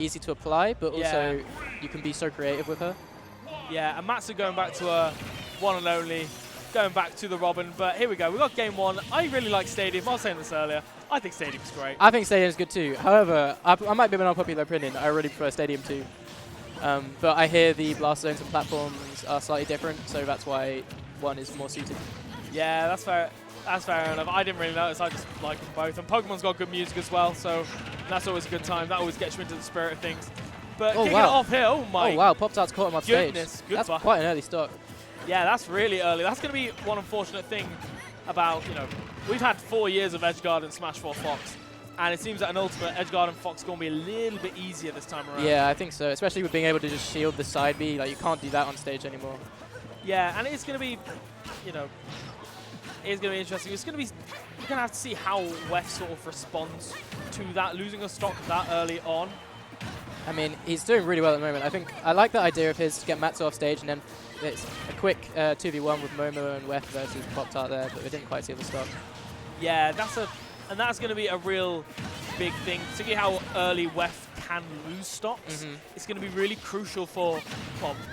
easy to apply, but also you can be so creative with her. Yeah, and Matsu going back to her one and only, going back to the Robin. But here we go. We got game one. I really like Stadium. I was saying this earlier. I think Stadium's great. I think Stadium's good too. However, I might be an unpopular opinion. I really prefer Stadium too. But I hear the blast zones and platforms are slightly different, so that's why one is more suited. Yeah, that's fair. That's fair enough. I didn't really notice. I just like them both. And Pokemon's got good music as well, so that's always a good time. That always gets you into the spirit of things. But kicking it off here, oh my. Oh wow, Poptart's caught him off stage. That's quite an early start. Yeah, that's really early. That's going to be one unfortunate thing about, we've had 4 years of Edgeguard and Smash 4 Fox. And it seems that an Ultimate Edgeguard and Fox is going to be a little bit easier this time around. Yeah, I think so. Especially with being able to just shield the side B. Like, you can't do that on stage anymore. Yeah, and it's going to be, it's going to be interesting. It's going to be, we're going to have to see how WEF sort of responds to that, losing a stock that early on. I mean, he's doing really well at the moment. I think I like the idea of his to get Matsu off stage, and then it's a quick 2v1 with Momo and Wef versus Poptart there, but we didn't quite see the stock. Yeah, that's going to be a real big thing, particularly how early WEF can lose stocks. It's going to be really crucial for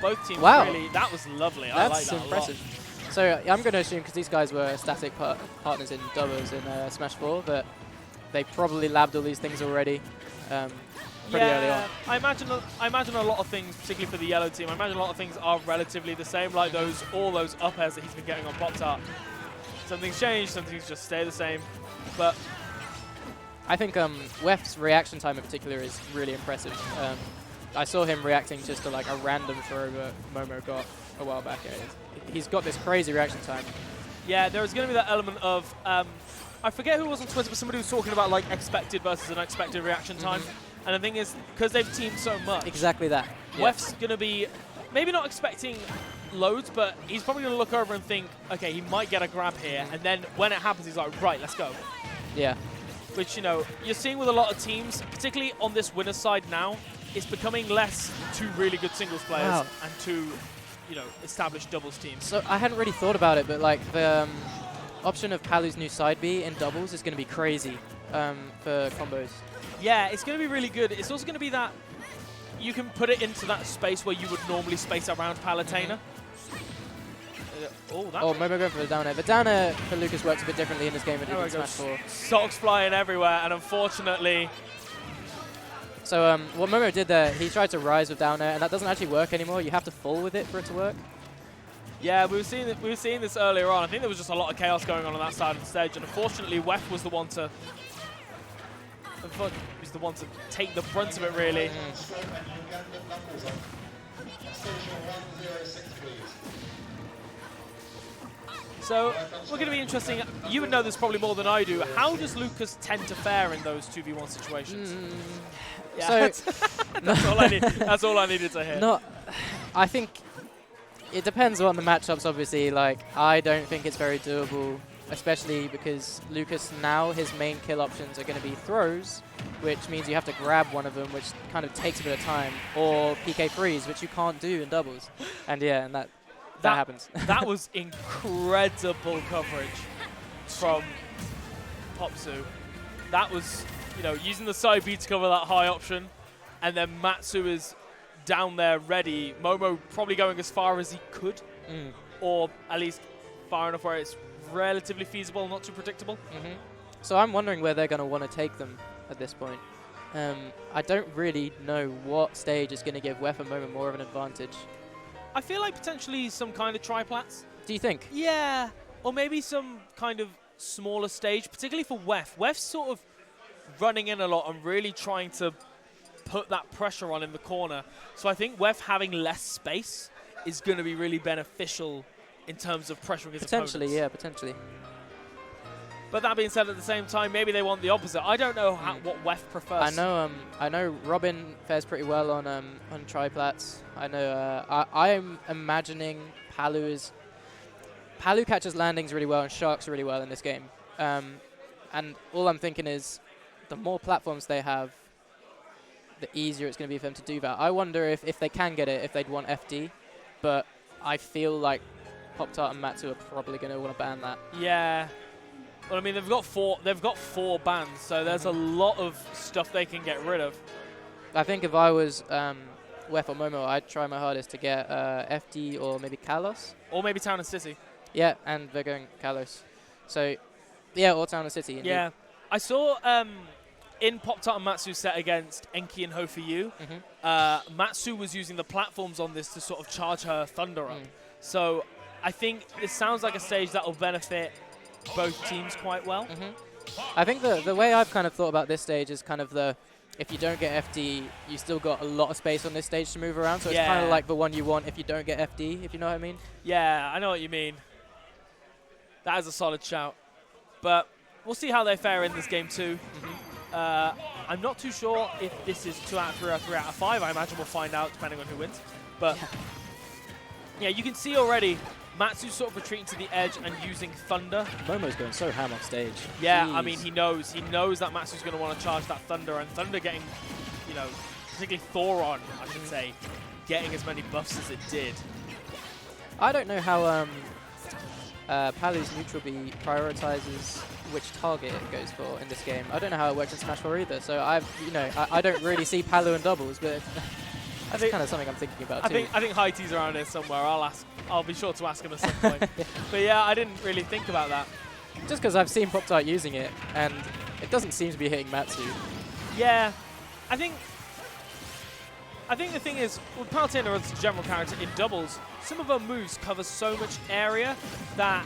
both teams. Wow. Really, that was lovely. That's I like that impressive. A lot. So I'm going to assume, because these guys were static partners in doubles in Smash 4, that they probably labbed all these things already. Pretty early on. I imagine a lot of things, particularly for the yellow team, I imagine a lot of things are relatively the same, like all those up airs that he's been getting on Poptart. Some things change, some things just stay the same. But I think Wef's reaction time in particular is really impressive. I saw him reacting just to like a random throw that Momo got a while back. He's got this crazy reaction time. Yeah, there is going to be that element of, I forget who it was on Twitter, but somebody was talking about like expected versus unexpected reaction time. And the thing is, because they've teamed so much. Exactly that. Wef's going to be maybe not expecting loads, but he's probably going to look over and think, okay, he might get a grab here. And then when it happens, he's like, right, let's go. Yeah. Which, you're seeing with a lot of teams, particularly on this winner's side now, it's becoming less two really good singles players and two, established doubles teams. So I hadn't really thought about it, but like the option of Palu's new side B in doubles is going to be crazy for combos. Yeah, it's going to be really good. It's also going to be that you can put it into that space where you would normally space around Palutena. Momo going for the down air. The down air for Lucas works a bit differently in this game than in Smash 4. Socks flying everywhere, and unfortunately... So what Momo did there, he tried to rise with down air, and that doesn't actually work anymore. You have to fall with it for it to work. Yeah, we were seeing this earlier on. I think there was just a lot of chaos going on that side of the stage, and unfortunately, Wef was the one to... He's the one to take the brunt of it, really. So, we're going to be interesting. You would know this probably more than I do. How does Lucas tend to fare in those 2v1 situations? Yeah, so that's all I needed to hear. I think it depends on the matchups, obviously. Like, I don't think it's very doable, especially because Lucas now, his main kill options are going to be throws, which means you have to grab one of them, which kind of takes a bit of time, or PK freeze, which you can't do in doubles. And yeah, and that happens. That was incredible coverage from Popsu. That was, using the side B to cover that high option, and then Matsu is down there ready. Momo probably going as far as he could, or at least far enough where it's relatively feasible, not too predictable. So I'm wondering where they're going to want to take them at this point. I don't really know what stage is going to give Wef and Momo more of an advantage. I feel like potentially some kind of triplats. Do you think? Yeah, or maybe some kind of smaller stage, particularly for Wef. Wef's sort of running in a lot and really trying to put that pressure on in the corner. So I think Wef having less space is going to be really beneficial in terms of pressuring his opponents. Potentially, yeah, potentially. But that being said, at the same time, maybe they want the opposite. I don't know what Wef prefers. I know Robin fares pretty well on triplats. I know I'm imagining Palu catches landings really well and sharks really well in this game. And all I'm thinking is the more platforms they have, the easier it's going to be for them to do that. I wonder if they can get it, if they'd want FD, but I feel like Poptart and Matsu are probably going to want to ban that. Yeah. Well, I mean, they've got four bans, so there's a lot of stuff they can get rid of. I think if I was Wef or Momo, I'd try my hardest to get FD or maybe Kalos. Or maybe Town and City. Yeah, and they're going Kalos. So, yeah, or Town and City. Indeed. Yeah. I saw in Poptart and Matsu's set against Enki and Ho for You, Matsu was using the platforms on this to sort of charge her Thunder up. So I think this sounds like a stage that will benefit both teams quite well. I think the way I've kind of thought about this stage is kind of if you don't get FD, you still got a lot of space on this stage to move around. So it's kind of like the one you want if you don't get FD, if you know what I mean. Yeah, I know what you mean. That is a solid shout. But we'll see how they fare in this game too. I'm not too sure if this is 2 out of 3 or 3 out of 5. I imagine we'll find out depending on who wins. But yeah, you can see already Matsu's sort of retreating to the edge and using Thunder. Momo's going so ham off stage. Yeah, Jeez. I mean, he knows that Matsu's going to want to charge that Thunder, and Thunder getting, you know, particularly Thoron, I should say, getting as many buffs as it did. I don't know how Palu's neutral B prioritizes which target it goes for in this game. I don't know how it works in Smash 4 either, so I don't really see Palu in doubles, but that's kind of something I'm thinking about too. I think High T's around here somewhere. I'll be sure to ask him at some point. But yeah, I didn't really think about that. Just because I've seen Poptart using it, and it doesn't seem to be hitting Matsu. Yeah, I think the thing is, with Palutena as a general character in doubles, some of her moves cover so much area that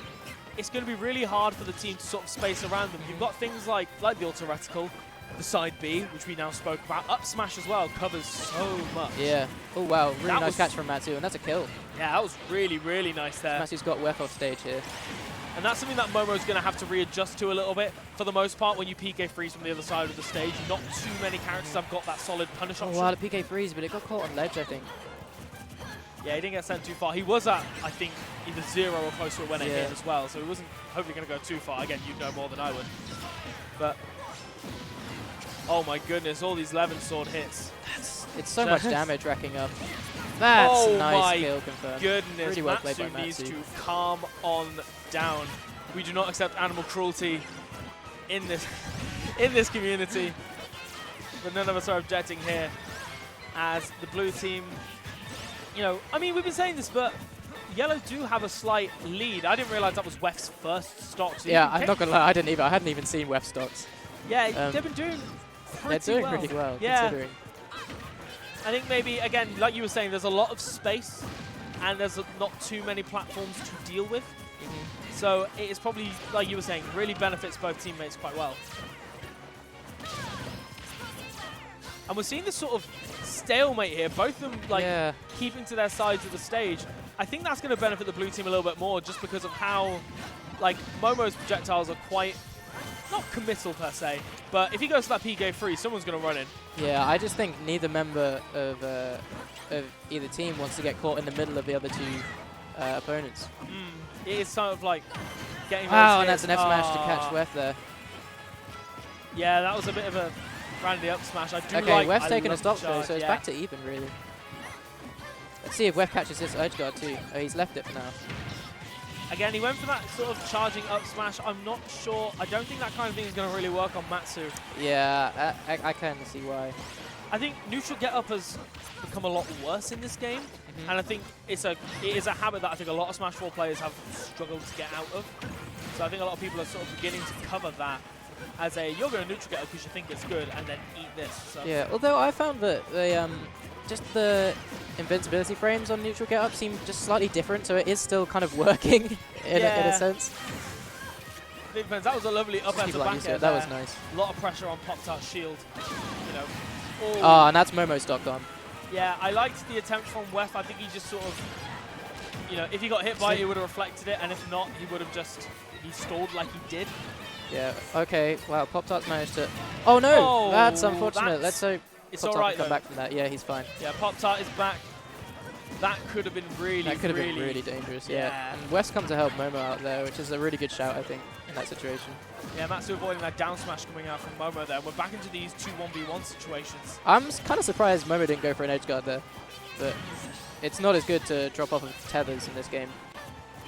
it's going to be really hard for the team to sort of space around them. You've got things like the Ultra Reticle, the side B, which we now spoke about. Up smash as well covers so much. Yeah. Oh, wow. Really nice catch from Matsu, and that's a kill. Yeah, that was really, really nice there. Matsu's got Wef off stage here. And that's something that Momo's going to have to readjust to a little bit. For the most part, when you PK freeze from the other side of the stage, not too many characters have got that solid punish option. Oh, wow, the PK freeze, but it got caught on ledge, I think. Yeah, he didn't get sent too far. He was at, I think, either 0 or close to it when it hit as well, so he wasn't hopefully going to go too far. Again, you'd know more than I would. But, oh my goodness, all these Levin sword hits. It's so much damage racking up. That's nice kill confirmed. Goodness, really well played by Matsu needs Matsu. to calm on down. We do not accept animal cruelty in this community. But none of us are objecting here. As the blue team, you know, I mean, we've been saying this, but Yellow do have a slight lead. I didn't realize that was Wef's first stock. So yeah, I'm not going to lie, I didn't either. I hadn't even seen Wef stocks. Yeah, they've been doing pretty They're doing really well, considering. I think maybe, again, like you were saying, there's a lot of space and there's not too many platforms to deal with. So it is probably, like you were saying, really benefits both teammates quite well. And we're seeing this sort of stalemate here, both of them like keeping to their sides of the stage. I think that's going to benefit the blue team a little bit more just because of how, like, Momo's projectiles are quite, not committal per se, but if he goes to that PK free, someone's going to run in. Yeah, I just think neither member of either team wants to get caught in the middle of the other two opponents. It is sort of like getting those and hits. that's an F smash to catch Wef there. Yeah, that was a bit of a randy up smash. I do okay, like Wef's taking a stock charge, though, so it's back to even really. Let's see if Wef catches this edge guard too. Oh, he's left it for now. Again, he went for that sort of charging up smash. I'm not sure. I don't think that kind of thing is going to really work on Matsu. Yeah, I can see why. I think neutral get up has become a lot worse in this game, and I think it is a habit that I think a lot of Smash 4 players have struggled to get out of. So I think a lot of people are sort of beginning to cover that as a you're going to neutral get up because you think it's good, and then eat this. So. Yeah, although I found that just the invincibility frames on neutral get up seem just slightly different, so it is still kind of working in a sense. It depends. That was a lovely up air to back air. That was nice. A lot of pressure on Poptart's shield. You know. Oh, and that's Momo stocked on. Yeah, I liked the attempt from Wef. I think he just sort of, you know, if he got hit by it, he would have reflected it, and if not, he would have just, he stalled like he did. Yeah, okay. Wow, Poptart's managed to... Oh, no! That's unfortunate. Let's hope it's Poptart all right, can come back from that. Yeah, he's fine. Yeah, Poptart is back. That could have been really, that could have been really dangerous, yeah. And West come to help Momo out there, which is a really good shout, I think, in that situation. Yeah, Matsu avoiding that down smash coming out from Momo there. We're back into these 2 1v1 situations. I'm kind of surprised Momo didn't go for an edge guard there, but it's not as good to drop off of tethers in this game.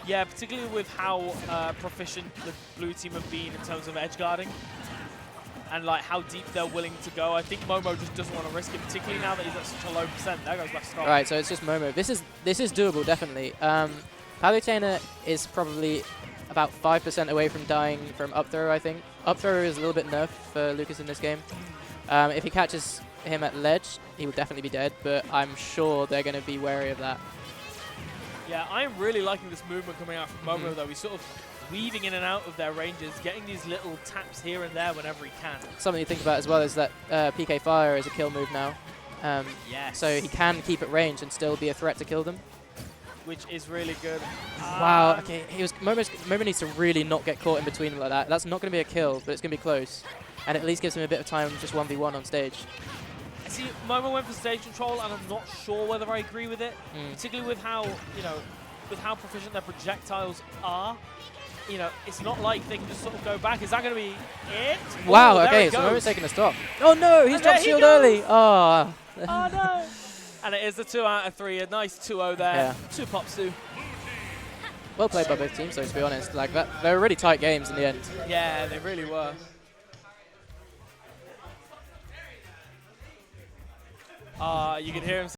Yeah, particularly with how proficient the blue team have been in terms of edge guarding. and like how deep they're willing to go. I think Momo just doesn't want to risk it, particularly now that he's at such a low percent. There goes left stop. Right, so it's just Momo. This is doable, definitely. Palutena is probably about 5% away from dying from up throw, I think. Up throw is a little bit nerfed for Lucas in this game. If he catches him at ledge, he will definitely be dead, but I'm sure they're going to be wary of that. Yeah, I'm really liking this movement coming out from Momo, though. He's sort of weaving in and out of their ranges, getting these little taps here and there whenever he can. Something to think about as well is that PK Fire is a kill move now. Yes. So he can keep at range and still be a threat to kill them. Which is really good. Wow, okay, Momo needs to really not get caught in between them like that. That's not going to be a kill, but it's going to be close. And at least gives him a bit of time just 1v1 on stage. I see Momo went for stage control, and I'm not sure whether I agree with it, particularly with how, with how proficient their projectiles are. It's not like they can just sort of go back. Is that going to be it? Wow, Ooh, okay, so Momo's taking a stop. Oh no, he's dropped shield early. Oh. Oh no. And it is a 2 out of 3, a nice 2-0 there to Popsu. Well played by both teams, though, to be honest. Like that, they were really tight games in the end. Yeah, they really were. You can hear him